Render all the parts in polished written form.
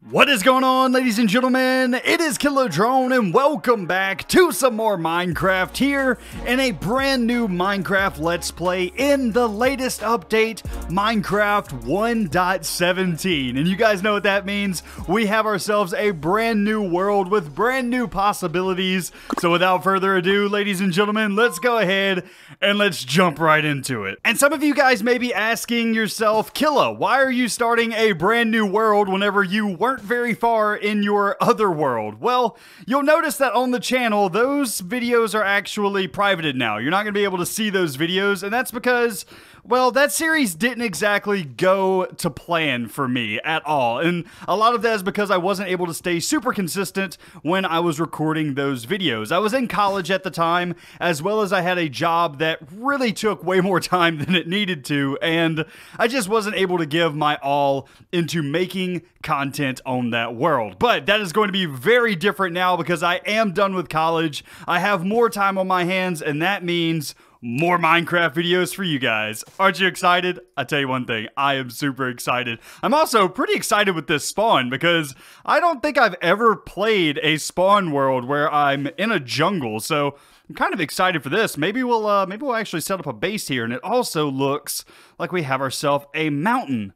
What is going on, ladies and gentlemen? It is Killodrone, and welcome back to some more Minecraft here in a brand new Minecraft Let's Play in the latest update, Minecraft 1.17. And you guys know what that means. We have ourselves a brand new world with brand new possibilities. So without further ado, ladies and gentlemen, let's go ahead and let's jump right into it. And some of you guys may be asking yourself, Killa, why are you starting a brand new world whenever you weren't very far in your other world? Well, you'll notice that on the channel, those videos are actually privated now. You're not going to be able to see those videos, and that's because, well, that series didn't exactly go to plan for me at all. And a lot of that is because I wasn't able to stay super consistent when I was recording those videos. I was in college at the time, as well as I had a job that really took way more time than it needed to, and I just wasn't able to give my all into making content on that world. But that is going to be very different now because I am done with college. I have more time on my hands, and that means more Minecraft videos for you guys. Aren't you excited? I tell you one thing, I am super excited. I'm also pretty excited with this spawn because I don't think I've ever played a spawn world where I'm in a jungle, so I'm kind of excited for this. Maybe we'll actually set up a base here, and it also looks like we have ourselves a mountain.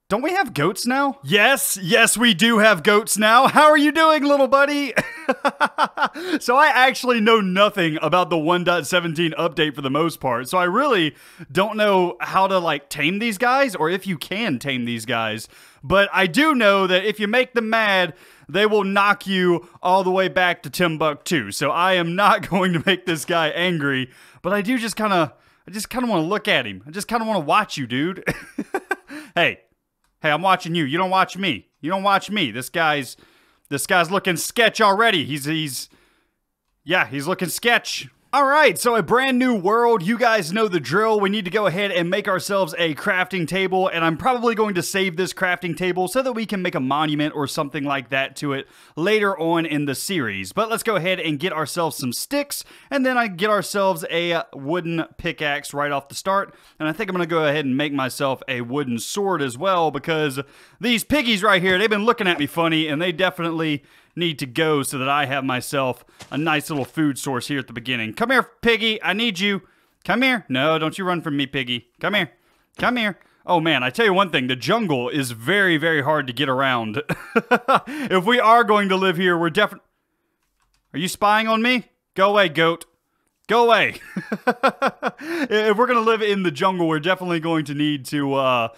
Don't we have goats now? Yes, we do have goats now. How are you doing, little buddy? So I actually know nothing about the 1.17 update for the most part, so I really don't know how to, like, tame these guys, or if you can tame these guys. But I do know that if you make them mad, they will knock you all the way back to Timbuktu. So I am not going to make this guy angry, but I do just kind of want to look at him. I just kind of want to watch you, dude. Hey, I'm watching you. You don't watch me. You don't watch me. This guy's looking sketch already. He's looking sketch. Alright, so a brand new world. You guys know the drill. We need to go ahead and make ourselves a crafting table, and I'm probably going to save this crafting table so that we can make a monument or something like that to it later on in the series. But let's go ahead and get ourselves some sticks, and then I get ourselves a wooden pickaxe right off the start. And I think I'm going to go ahead and make myself a wooden sword as well, because these piggies right here, they've been looking at me funny, and they definitely need to go so that I have myself a nice little food source here at the beginning. Come here, piggy. I need you. Come here. No, don't you run from me, piggy. Come here. Come here. Oh, man, I tell you one thing. The jungle is very, very hard to get around. If we are going to live here, we're definitely... Are you spying on me? Go away, goat. Go away. If we're going to live in the jungle, we're definitely going to need to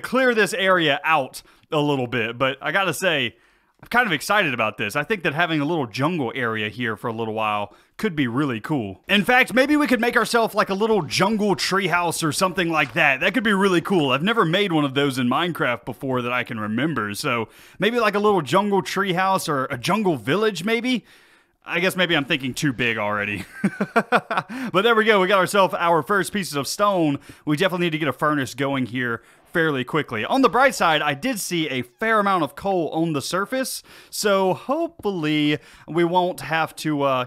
clear this area out a little bit. But I gotta say, I'm kind of excited about this. I think that having a little jungle area here for a little while could be really cool. In fact, maybe we could make ourselves like a little jungle treehouse or something like that. That could be really cool. I've never made one of those in Minecraft before that I can remember. So maybe like a little jungle treehouse or a jungle village maybe? I guess maybe I'm thinking too big already. But there we go. We got ourselves our first pieces of stone. We definitely need to get a furnace going here fairly quickly. On the bright side, I did see a fair amount of coal on the surface, so hopefully we won't have to,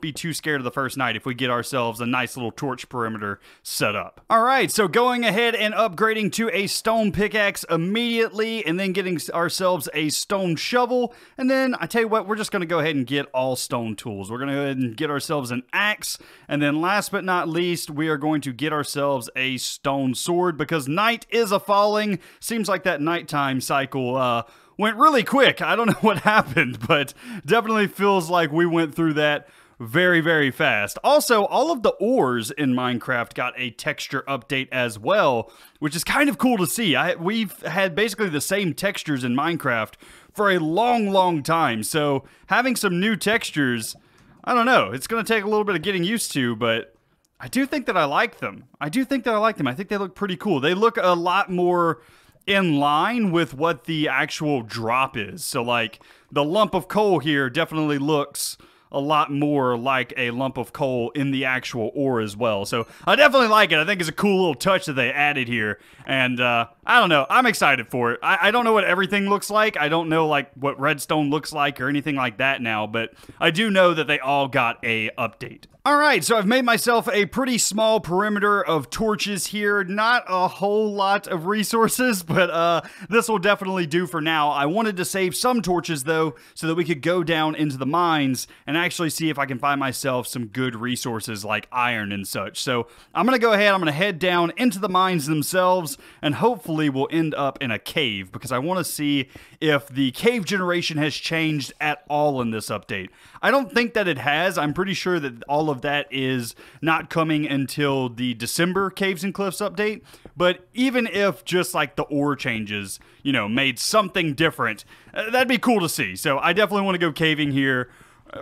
be too scared of the first night if we get ourselves a nice little torch perimeter set up. Alright, so going ahead and upgrading to a stone pickaxe immediately, and then getting ourselves a stone shovel, and then, I tell you what, we're just going to go ahead and get all stone tools. We're going to go ahead and get ourselves an axe, and then last but not least, we are going to get ourselves a stone sword, because night is a falling. Seems like that nighttime cycle went really quick. I don't know what happened, but definitely feels like we went through that very, very fast. Also, all of the ores in Minecraft got a texture update as well, which is kind of cool to see. We've had basically the same textures in Minecraft for a long, long time, so having some new textures, I don't know. It's going to take a little bit of getting used to, but I do think that I like them. I think they look pretty cool. They look a lot more in line with what the actual drop is. So, like, the lump of coal here definitely looks a lot more like a lump of coal in the actual ore as well. So, I definitely like it. I think it's a cool little touch that they added here. And, I don't know. I'm excited for it. I don't know what everything looks like. I don't know, like, what redstone looks like or anything like that now. But I do know that they all got a update. All right, so I've made myself a pretty small perimeter of torches here. Not a whole lot of resources, but this will definitely do for now. I wanted to save some torches, though, so that we could go down into the mines and actually see if I can find myself some good resources like iron and such. So I'm going to go ahead, I'm going to head down into the mines themselves, and hopefully we'll end up in a cave, because I want to see if the cave generation has changed at all in this update. I don't think that it has. I'm pretty sure that all of that is not coming until the December Caves and Cliffs update. But even if just like the ore changes, you know, made something different, that'd be cool to see. So I definitely want to go caving here.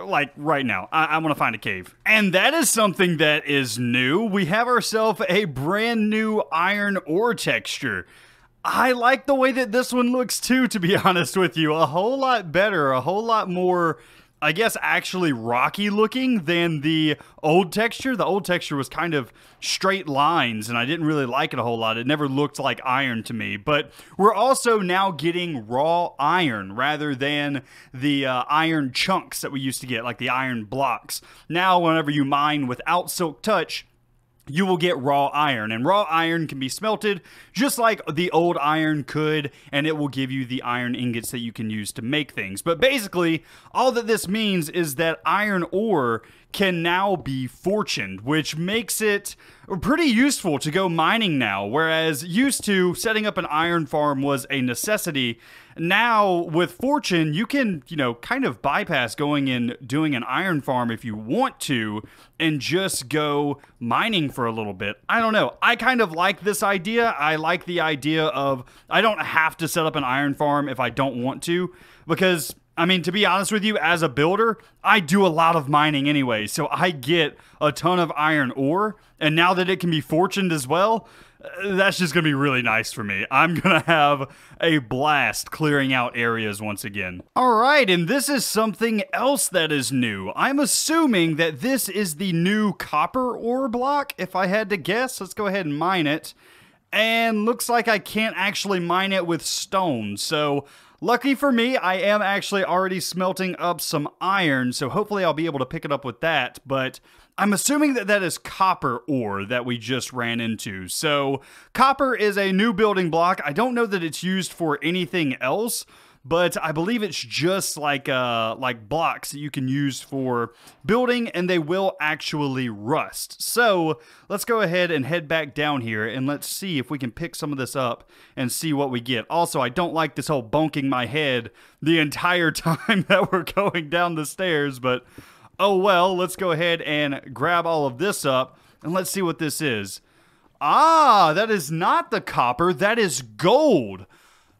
Like right now, I want to find a cave. And that is something that is new. We have ourselves a brand new iron ore texture. I like the way that this one looks too, to be honest with you. A whole lot better, a whole lot more, I guess, actually rocky looking than the old texture. The old texture was kind of straight lines, and I didn't really like it a whole lot. It never looked like iron to me. But we're also now getting raw iron rather than the iron chunks that we used to get, like the iron blocks. Now, whenever you mine without Silk Touch, you will get raw iron, and raw iron can be smelted just like the old iron could, and it will give you the iron ingots that you can use to make things. But basically, all that this means is that iron ore can now be fortuned, which makes it pretty useful to go mining now, whereas used to setting up an iron farm was a necessity. Now with fortune, you can, you know, kind of bypass going and doing an iron farm if you want to and just go mining for a little bit. I don't know. I kind of like this idea. I like the idea of I don't have to set up an iron farm if I don't want to, because I mean, to be honest with you, as a builder, I do a lot of mining anyway, so I get a ton of iron ore, and now that it can be fortuned as well, that's just going to be really nice for me. I'm going to have a blast clearing out areas once again. All right, and this is something else that is new. I'm assuming that this is the new copper ore block, if I had to guess. Let's go ahead and mine it. And looks like I can't actually mine it with stone, so lucky for me, I am actually already smelting up some iron, so hopefully I'll be able to pick it up with that, but I'm assuming that that is copper ore that we just ran into. So copper is a new building block. I don't know that it's used for anything else, but I believe it's just like blocks that you can use for building, and they will actually rust. So let's go ahead and head back down here, and let's see if we can pick some of this up and see what we get. Also, I don't like this whole bonking my head the entire time that we're going down the stairs, but oh well. Let's go ahead and grab all of this up, and let's see what this is. Ah, that is not the copper, that is gold.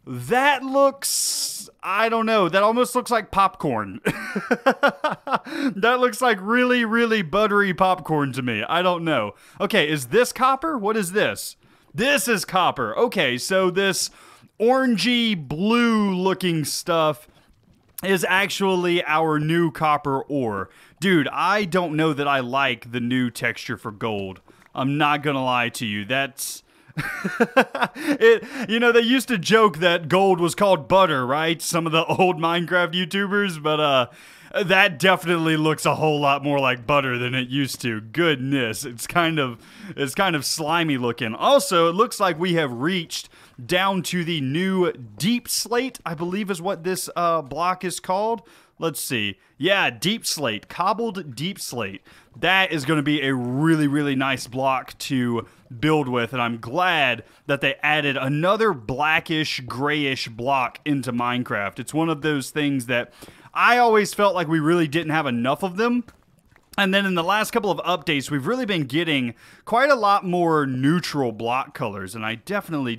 That looks, I don't know, that almost looks like popcorn. That looks like really, really buttery popcorn to me. I don't know. Okay, is this copper? What is this? This is copper. Okay, so this orangey blue looking stuff is actually our new copper ore. Dude, I don't know that I like the new texture for gold. I'm not gonna lie to you. That's... you know, they used to joke that gold was called butter, right? Some of the old Minecraft YouTubers, but that definitely looks a whole lot more like butter than it used to. Goodness, it's kind of slimy looking. Also, it looks like we have reached down to the new deep slate, I believe is what this block is called. Let's see. Yeah, deep slate, cobbled deep slate. That is going to be a really, really nice block to build with, and I'm glad that they added another blackish, grayish block into Minecraft. It's one of those things that I always felt like we really didn't have enough of them. And then in the last couple of updates, we've really been getting quite a lot more neutral block colors, and I definitely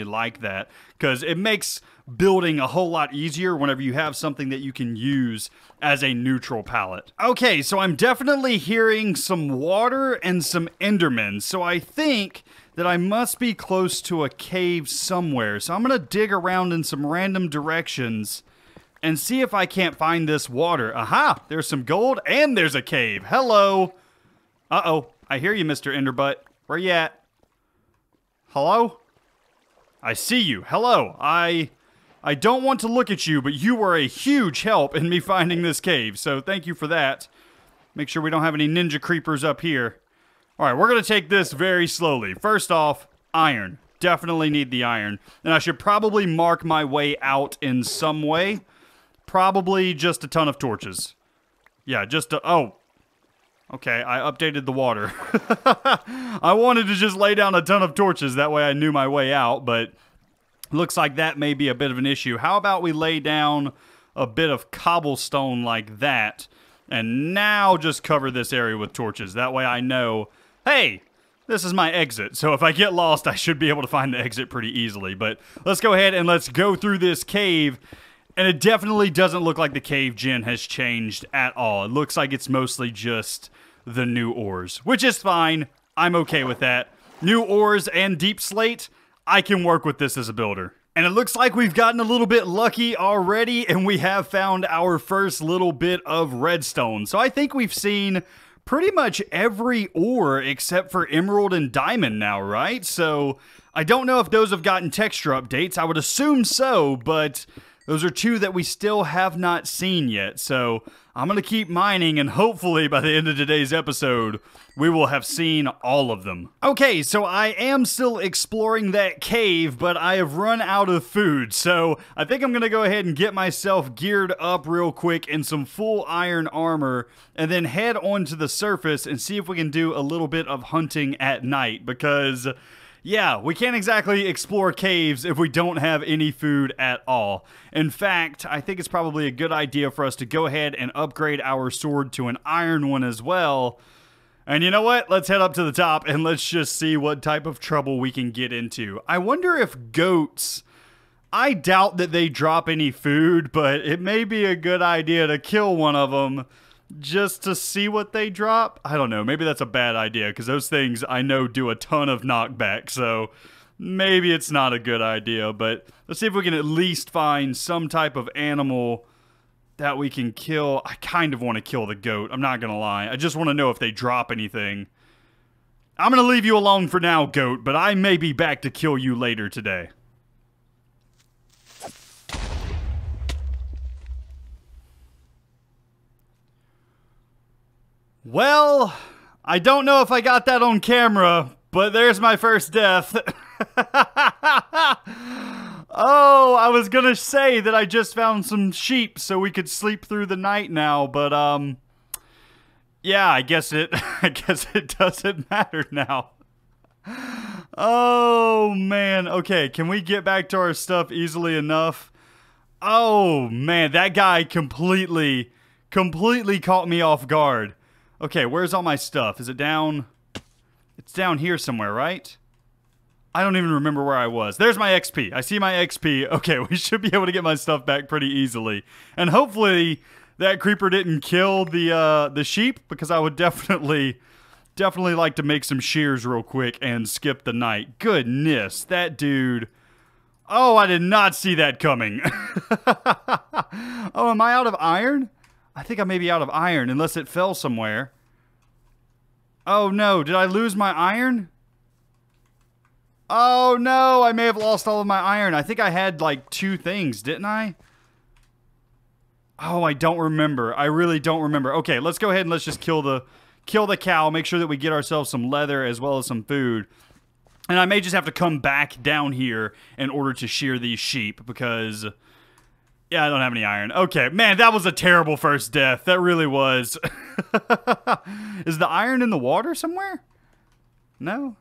like that, because it makes building a whole lot easier whenever you have something that you can use as a neutral palette. Okay, so I'm definitely hearing some water and some Endermen, so I think that I must be close to a cave somewhere. So I'm gonna dig around in some random directions and see if I can't find this water. Aha! There's some gold, and there's a cave. Hello! Uh-oh. I hear you, Mr. Enderbutt. Where you at? Hello? I see you. Hello. I don't want to look at you, but you were a huge help in me finding this cave, so thank you for that. Make sure we don't have any ninja creepers up here. All right, we're going to take this very slowly. First off, iron. Definitely need the iron. And I should probably mark my way out in some way. Probably just a ton of torches. Yeah, just a... Oh. Okay, I updated the water. I wanted to just lay down a ton of torches. That way I knew my way out, but looks like that may be a bit of an issue. How about we lay down a bit of cobblestone like that, and now just cover this area with torches. That way I know, hey, this is my exit. So if I get lost, I should be able to find the exit pretty easily. But let's go ahead and let's go through this cave. And it definitely doesn't look like the cave gen has changed at all. It looks like it's mostly just the new ores, which is fine. I'm okay with that. New ores and deep slate, I can work with this as a builder. And it looks like we've gotten a little bit lucky already, and we have found our first little bit of redstone. So I think we've seen pretty much every ore except for emerald and diamond now, right? So I don't know if those have gotten texture updates. I would assume so, but those are two that we still have not seen yet. So I'm going to keep mining, and hopefully by the end of today's episode, we will have seen all of them. Okay, so I am still exploring that cave, but I have run out of food. So I think I'm going to go ahead and get myself geared up real quick in some full iron armor, and then head onto the surface and see if we can do a little bit of hunting at night, because... yeah, we can't exactly explore caves if we don't have any food at all. In fact, I think it's probably a good idea for us to go ahead and upgrade our sword to an iron one as well. And you know what? Let's head up to the top and let's just see what type of trouble we can get into. I wonder if goats... I doubt that they drop any food, but it may be a good idea to kill one of them just to see what they drop. I don't know. Maybe that's a bad idea because those things I know do a ton of knockback. So maybe it's not a good idea. But let's see if we can at least find some type of animal that we can kill. I kind of want to kill the goat. I'm not going to lie. I just want to know if they drop anything. I'm going to leave you alone for now, goat. But I may be back to kill you later today. Well, I don't know if I got that on camera, but there's my first death. Oh, I was gonna say that I just found some sheep so we could sleep through the night now, but yeah, I guess it doesn't matter now. Oh man, okay, can we get back to our stuff easily enough? Oh man, that guy completely caught me off guard. Okay, where's all my stuff? Is it down? It's down here somewhere, right? I don't even remember where I was. There's my XP. I see my XP. Okay, we should be able to get my stuff back pretty easily. And hopefully that creeper didn't kill the sheep, because I would definitely like to make some shears real quick and skip the night. Goodness, that dude... Oh, I did not see that coming. Oh, am I out of iron? I think I may be out of iron, unless it fell somewhere. Oh no, did I lose my iron? Oh no, I may have lost all of my iron. I think I had like 2 things, didn't I? Oh, I don't remember. I really don't remember. Okay, let's go ahead and let's just kill the cow. Make sure that we get ourselves some leather as well as some food. And I may just have to come back down here in order to shear these sheep because... yeah, I don't have any iron. Okay, man, that was a terrible first death. That really was. Is the iron in the water somewhere? No?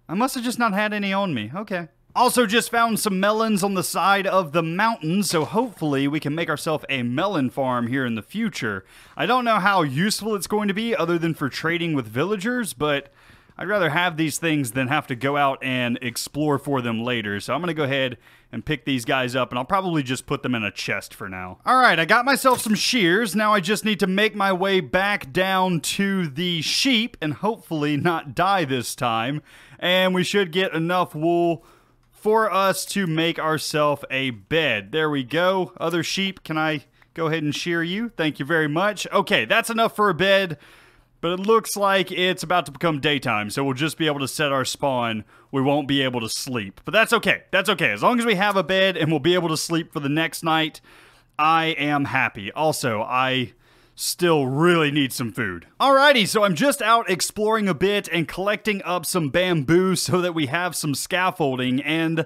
I must have just not had any on me. Okay. Also just found some melons on the side of the mountain, so hopefully we can make ourselves a melon farm here in the future. I don't know how useful it's going to be other than for trading with villagers, but I'd rather have these things than have to go out and explore for them later. So I'm going to go ahead and pick these guys up, and I'll probably just put them in a chest for now. Alright, I got myself some shears. Now I just need to make my way back down to the sheep and hopefully not die this time. And we should get enough wool for us to make ourselves a bed. There we go. Other sheep, can I go ahead and shear you? Thank you very much. Okay, that's enough for a bed. But it looks like it's about to become daytime, so we'll just be able to set our spawn. We won't be able to sleep. But that's okay. That's okay. As long as we have a bed and we'll be able to sleep for the next night, I am happy. Also, I still really need some food. Alrighty, so I'm just out exploring a bit and collecting up some bamboo so that we have some scaffolding, and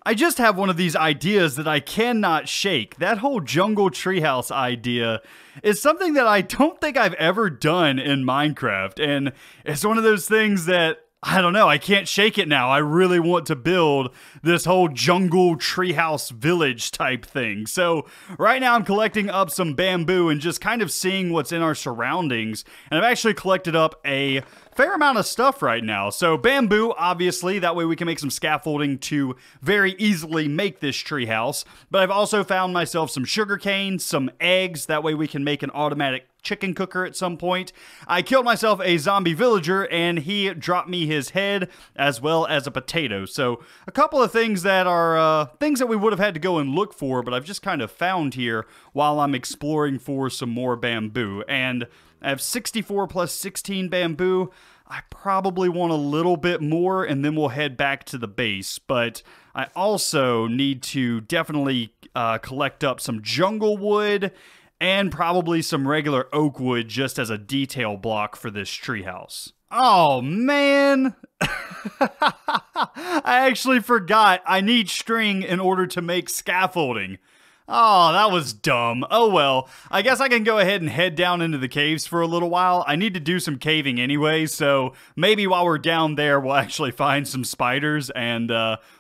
I just have one of these ideas that I cannot shake. That whole jungle treehouse idea is something that I don't think I've ever done in Minecraft, and it's one of those things that I don't know, I can't shake it now. I really want to build this whole jungle treehouse village type thing. So right now I'm collecting up some bamboo and just kind of seeing what's in our surroundings. And I've actually collected up a fair amount of stuff right now. So bamboo, obviously, that way we can make some scaffolding to very easily make this treehouse. But I've also found myself some sugarcane, some eggs, that way we can make an automatic chicken cooker at some point. I killed myself a zombie villager and he dropped me his head as well as a potato. So a couple of things that are things that we would have had to go and look for, but I've just kind of found here while I'm exploring for some more bamboo. And I have 64 plus 16 bamboo. I probably want a little bit more and then we'll head back to the base. But I also need to definitely collect up some jungle wood and probably some regular oak wood just as a detail block for this treehouse. Oh, man. I actually forgot I need string in order to make scaffolding. Oh, that was dumb. Oh well, I guess I can go ahead and head down into the caves for a little while. I need to do some caving anyway, so maybe while we're down there, we'll actually find some spiders and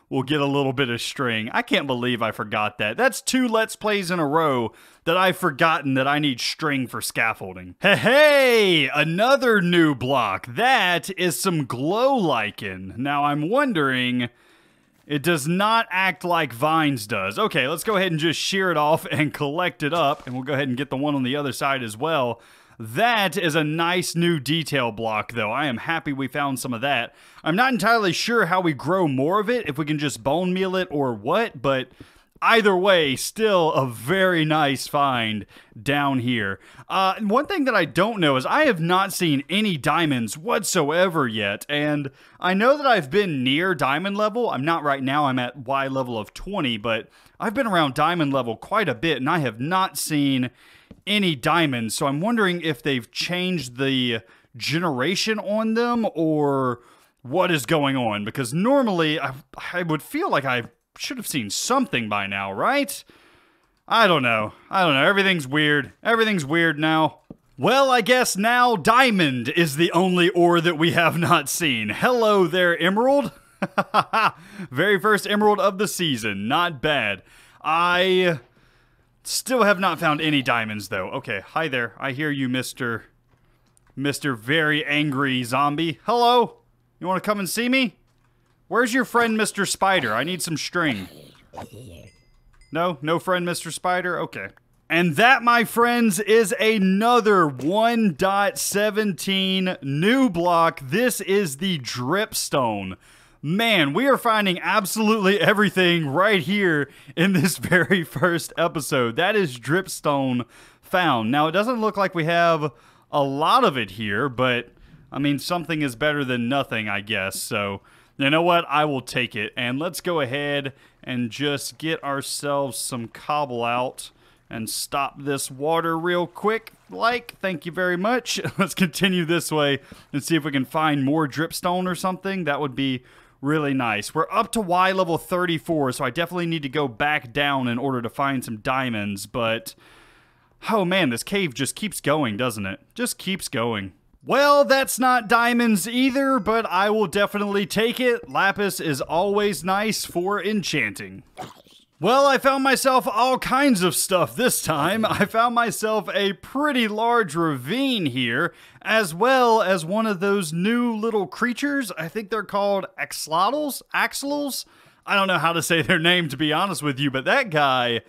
we'll get a little bit of string. I can't believe I forgot that. That's 2 Let's Plays in a row that I've forgotten that I need string for scaffolding. Hey, another new block. That is some glow lichen. Now I'm wondering, it does not act like vines does. Okay, let's go ahead and just shear it off and collect it up, and we'll go ahead and get the one on the other side as well. That is a nice new detail block, though. I am happy we found some of that. I'm not entirely sure how we grow more of it, if we can just bone meal it or what, but either way, still a very nice find down here. One thing that I don't know is I have not seen any diamonds whatsoever yet, and I know that I've been near diamond level. I'm not right now, I'm at Y level of 20, but I've been around diamond level quite a bit, and I have not seen any diamonds, so I'm wondering if they've changed the generation on them, or what is going on, because normally I would feel like I should have seen something by now, right? I don't know. Everything's weird. Everything's weird now. Well, I guess now diamond is the only ore that we have not seen. Hello there, emerald. Very first emerald of the season. Not bad. I still have not found any diamonds, though. Okay, hi there. I hear you, Mr. Very Angry Zombie. Hello? You want to come and see me? Where's your friend, Mr. Spider? I need some string. No? No friend, Mr. Spider? Okay. And that, my friends, is another 1.17 new block. This is the dripstone. Man, we are finding absolutely everything right here in this very first episode. That is dripstone found. Now, it doesn't look like we have a lot of it here, but, I mean, something is better than nothing, I guess. So, you know what? I will take it. And let's go ahead and just get ourselves some cobble out and stop this water real quick. Thank you very much. Let's continue this way and see if we can find more dripstone or something. That would be really nice. We're up to Y level 34, so I definitely need to go back down in order to find some diamonds, but oh man, this cave just keeps going, doesn't it? Just keeps going. Well, that's not diamonds either, but I will definitely take it. Lapis is always nice for enchanting. Well, I found myself all kinds of stuff this time. I found myself a pretty large ravine here, as well as one of those new little creatures. I think they're called axolotls? Axolotls? I don't know how to say their name, to be honest with you, but that guy,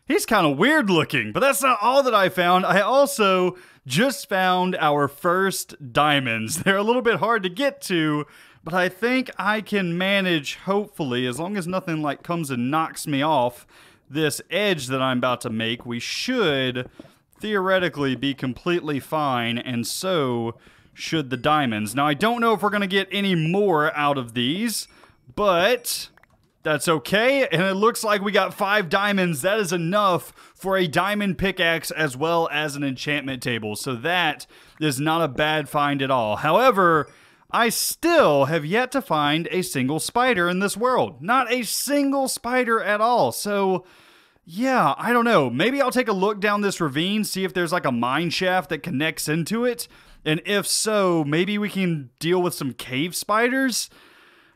he's kind of weird looking. But that's not all that I found. I also just found our first diamonds. They're a little bit hard to get to, but I think I can manage, hopefully, as long as nothing like comes and knocks me off this edge that I'm about to make. We should theoretically be completely fine, and so should the diamonds. Now, I don't know if we're going to get any more out of these, but That's okay, and it looks like we got 5 diamonds. That is enough for a diamond pickaxe as well as an enchantment table, so that is not a bad find at all. However, I still have yet to find a single spider in this world. Not a single spider at all, so yeah, I don't know. Maybe I'll take a look down this ravine, see if there's like a mine shaft that connects into it, and if so, maybe we can deal with some cave spiders?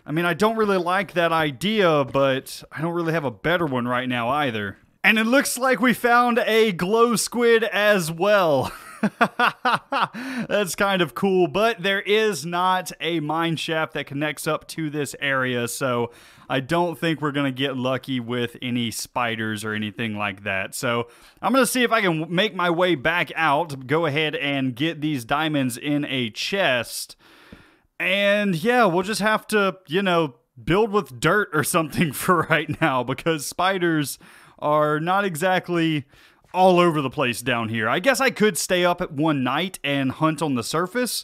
I mean, I don't really like that idea, but I don't really have a better one right now either. And it looks like we found a glow squid as well. That's kind of cool, but there is not a mine shaft that connects up to this area, so I don't think we're going to get lucky with any spiders or anything like that. So I'm going to see if I can make my way back out, go ahead and get these diamonds in a chest. And yeah, we'll just have to, you know, build with dirt or something for right now, because spiders are not exactly all over the place down here. I guess I could stay up at one night and hunt on the surface.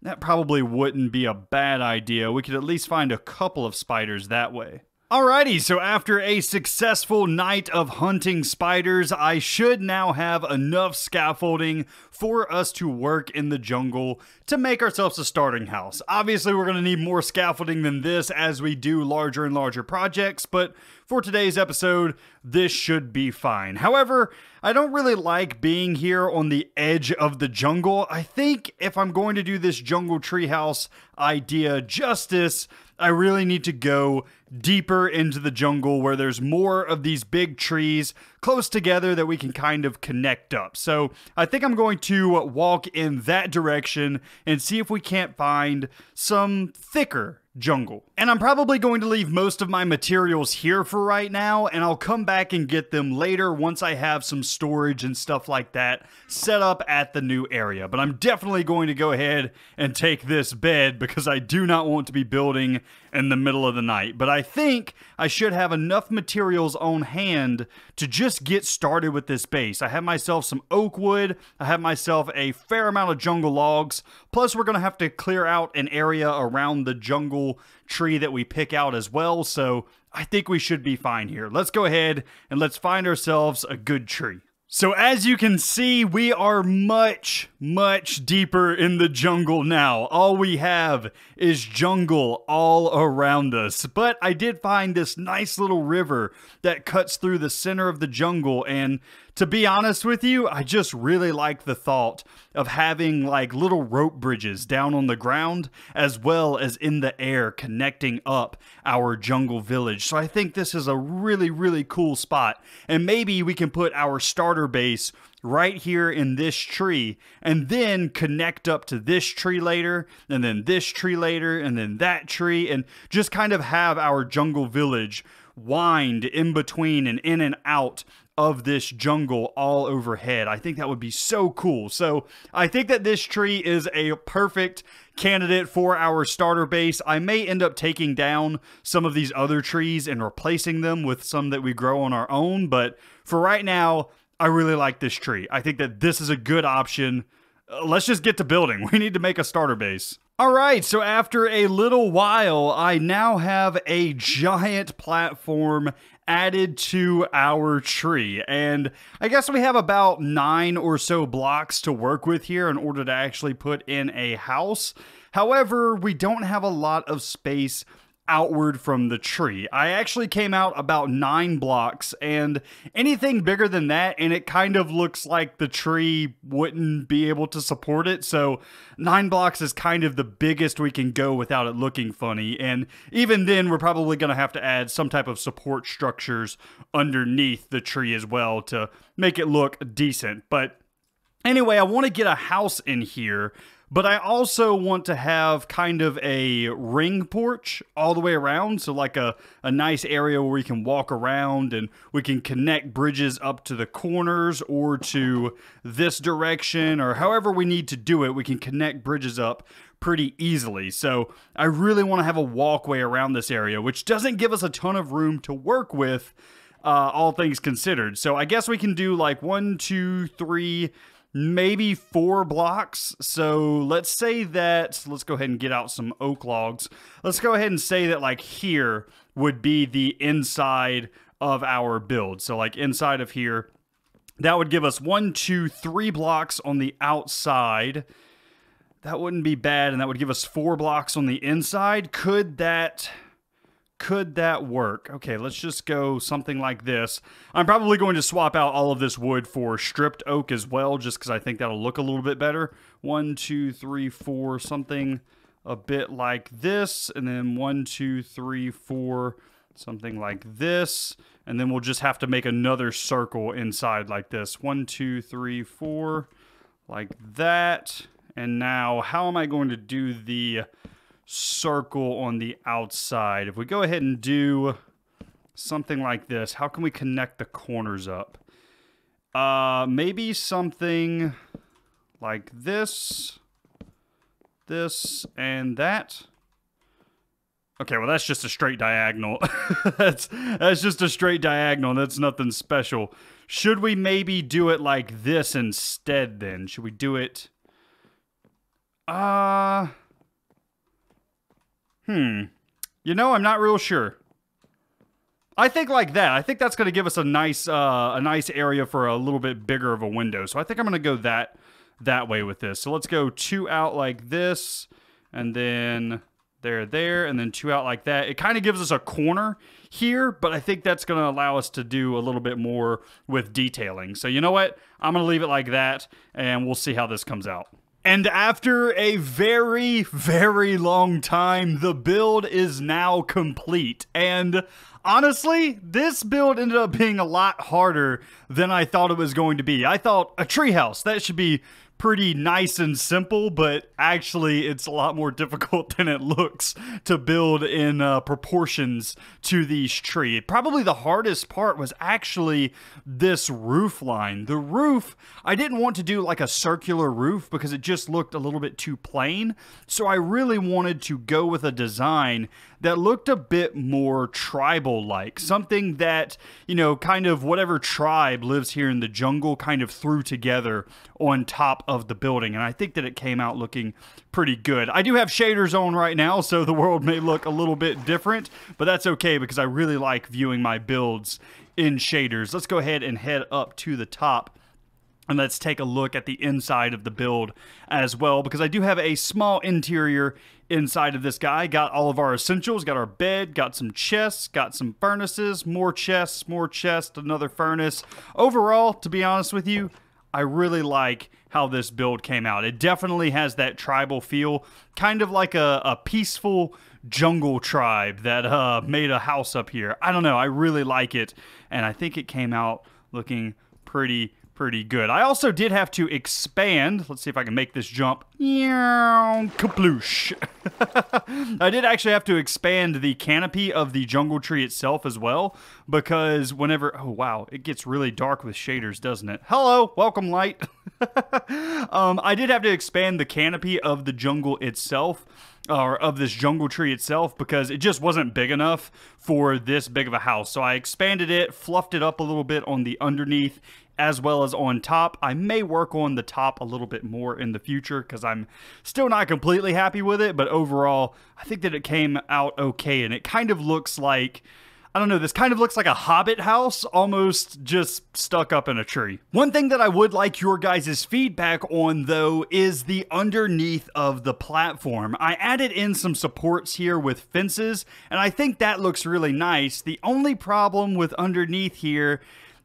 That probably wouldn't be a bad idea. We could at least find a couple of spiders that way. Alrighty, so after a successful night of hunting spiders, I should now have enough scaffolding for us to work in the jungle to make ourselves a starting house. Obviously, we're going to need more scaffolding than this as we do larger and larger projects, but for today's episode, this should be fine. However, I don't really like being here on the edge of the jungle. I think if I'm going to do this jungle treehouse idea justice, I really need to go deeper into the jungle where there's more of these big trees close together that we can kind of connect up. So I think I'm going to walk in that direction and see if we can't find some thicker jungle. And I'm probably going to leave most of my materials here for right now, and I'll come back and get them later once I have some storage and stuff like that set up at the new area. But I'm definitely going to go ahead and take this bed because I do not want to be building in the middle of the night. But I think I should have enough materials on hand to just get started with this base. I have myself some oak wood, I have myself a fair amount of jungle logs, plus we're going to have to clear out an area around the jungle tree that we pick out as well, so I think we should be fine here. Let's go ahead and let's find ourselves a good tree. So as you can see, we are much, much deeper in the jungle now. All we have is jungle all around us. But I did find this nice little river that cuts through the center of the jungle, and to be honest with you, I just really like the thought of having like little rope bridges down on the ground as well as in the air connecting up our jungle village. So I think this is a really, really cool spot. And maybe we can put our starter base right here in this tree and then connect up to this tree later, and then this tree later, and then that tree, and just kind of have our jungle village wind in between and in and out of this jungle all overhead. I think that would be so cool. So I think that this tree is a perfect candidate for our starter base. I may end up taking down some of these other trees and replacing them with some that we grow on our own, but for right now, I really like this tree. I think that this is a good option. Let's just get to building. We need to make a starter base. All right, so after a little while, I now have a giant platform added to our tree. And I guess we have about 9 or so blocks to work with here in order to actually put in a house. However, we don't have a lot of space outward from the tree. I actually came out about 9 blocks, and anything bigger than that and it kind of looks like the tree wouldn't be able to support it. So 9 blocks is kind of the biggest we can go without it looking funny, and even then we're probably going to have to add some type of support structures underneath the tree as well to make it look decent. But anyway, I want to get a house in here, but I also want to have kind of a ring porch all the way around. So like a nice area where we can walk around and we can connect bridges up to the corners or to this direction, or however we need to do it, we can connect bridges up pretty easily. So I really want to have a walkway around this area, which doesn't give us a ton of room to work with, all things considered. So I guess we can do like 1, 2, 3, maybe 4 blocks. So let's say that, let's go ahead and get out some oak logs. Let's go ahead and say that like here would be the inside of our build. So like inside of here, that would give us 1, 2, 3 blocks on the outside. That wouldn't be bad, and that would give us 4 blocks on the inside. Could that work? Okay, let's just go something like this. I'm probably going to swap out all of this wood for stripped oak as well, just because I think that'll look a little bit better. 1, 2, 3, 4, something a bit like this, and then 1, 2, 3, 4, something like this, and then we'll just have to make another circle inside like this. 1, 2, 3, 4, like that. And now, how am I going to do the circle on the outside? If we go ahead and do something like this, how can we connect the corners up? Maybe something like this, and that. Okay, well, that's just a straight diagonal. that's just a straight diagonal. That's nothing special. Should we maybe do it like this instead then? Should we do it... You know, I'm not real sure. I think like that. I think that's going to give us a nice area for a little bit bigger of a window. So I think I'm going to go that way with this. So let's go 2 out like this, and then there, and then 2 out like that. It kind of gives us a corner here, but I think that's going to allow us to do a little bit more with detailing. So you know what? I'm going to leave it like that, and we'll see how this comes out. And after a very, very long time, the build is now complete. And honestly, this build ended up being a lot harder than I thought it was going to be. I thought a treehouse, that should be pretty nice and simple, but actually it's a lot more difficult than it looks to build in proportions to these trees. Probably the hardest part was actually this roof line. The roof, I didn't want to do like a circular roof because it just looked a little bit too plain. So I really wanted to go with a design that looked a bit more tribal-like. Something that, you know, kind of whatever tribe lives here in the jungle kind of threw together on top of the building. And I think that it came out looking pretty good. I do have shaders on right now, so the world may look a little bit different, but that's okay because I really like viewing my builds in shaders. Let's go ahead and head up to the top. And let's take a look at the inside of the build as well, because I do have a small interior inside of this guy. Got all of our essentials, got our bed, got some chests, got some furnaces, more chests, another furnace. Overall, to be honest with you, I really like how this build came out. It definitely has that tribal feel, kind of like a peaceful jungle tribe that made a house up here. I don't know, I really like it, and I think it came out looking pretty good. I also did have to expand. Let's see if I can make this jump. Kaploosh. I did actually have to expand the canopy of the jungle tree itself as well, because whenever, oh wow, it gets really dark with shaders, doesn't it? Hello, welcome light. I did have to expand the canopy of the jungle itself, or of this jungle tree itself, because it just wasn't big enough for this big of a house. So I expanded it, fluffed it up a little bit on the underneath as well as on top. I may work on the top a little bit more in the future because I'm still not completely happy with it, but overall I think that it came out okay, and it kind of looks like, I don't know, this kind of looks like a hobbit house, almost just stuck up in a tree. One thing that I would like your guys' feedback on, though, is the underneath of the platform. I added in some supports here with fences, and I think that looks really nice. The only problem with underneath here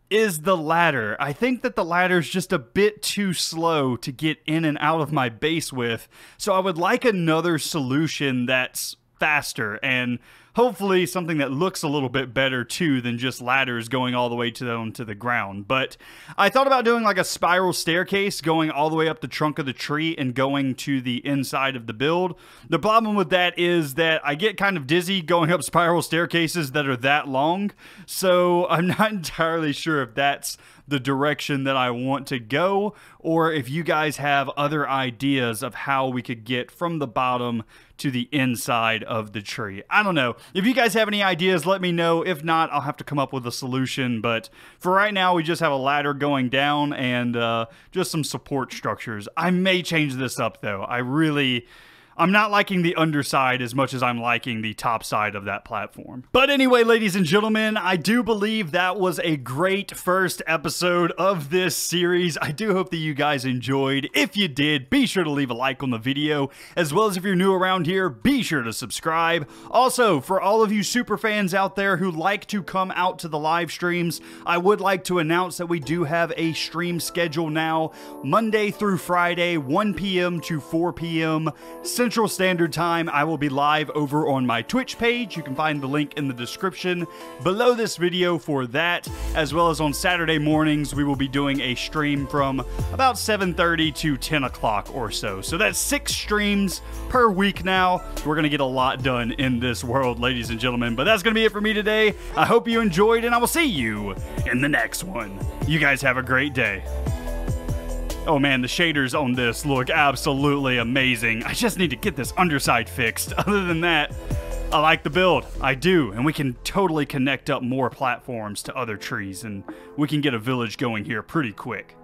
is the ladder. I think that the ladder is just a bit too slow to get in and out of my base with, so I would like another solution that's faster and hopefully something that looks a little bit better too than just ladders going all the way down to the ground. But I thought about doing like a spiral staircase going all the way up the trunk of the tree and going to the inside of the build. The problem with that is that I get kind of dizzy going up spiral staircases that are that long, so I'm not entirely sure if that's the direction that I want to go, or if you guys have other ideas of how we could get from the bottom to the inside of the tree. I don't know. If you guys have any ideas, let me know. If not, I'll have to come up with a solution. But for right now, we just have a ladder going down and just some support structures. I may change this up, though. I really I'm not liking the underside as much as I'm liking the top side of that platform. But anyway, ladies and gentlemen, I do believe that was a great first episode of this series. I do hope that you guys enjoyed. If you did, be sure to leave a like on the video, as well as if you're new around here, be sure to subscribe. Also, for all of you super fans out there who like to come out to the live streams, I would like to announce that we do have a stream schedule now, Monday through Friday, 1 p.m. to 4 p.m. Central Standard Time. I will be live over on my Twitch page. You can find the link in the description below this video for that, as well as on Saturday mornings, we will be doing a stream from about 7:30 to 10 o'clock or so. So that's 6 streams per week now. We're going to get a lot done in this world, ladies and gentlemen. But that's going to be it for me today. I hope you enjoyed, and I will see you in the next one. You guys have a great day. Oh man, the shaders on this look absolutely amazing. I just need to get this underside fixed. Other than that, I like the build. I do. And we can totally connect up more platforms to other trees, and we can get a village going here pretty quick.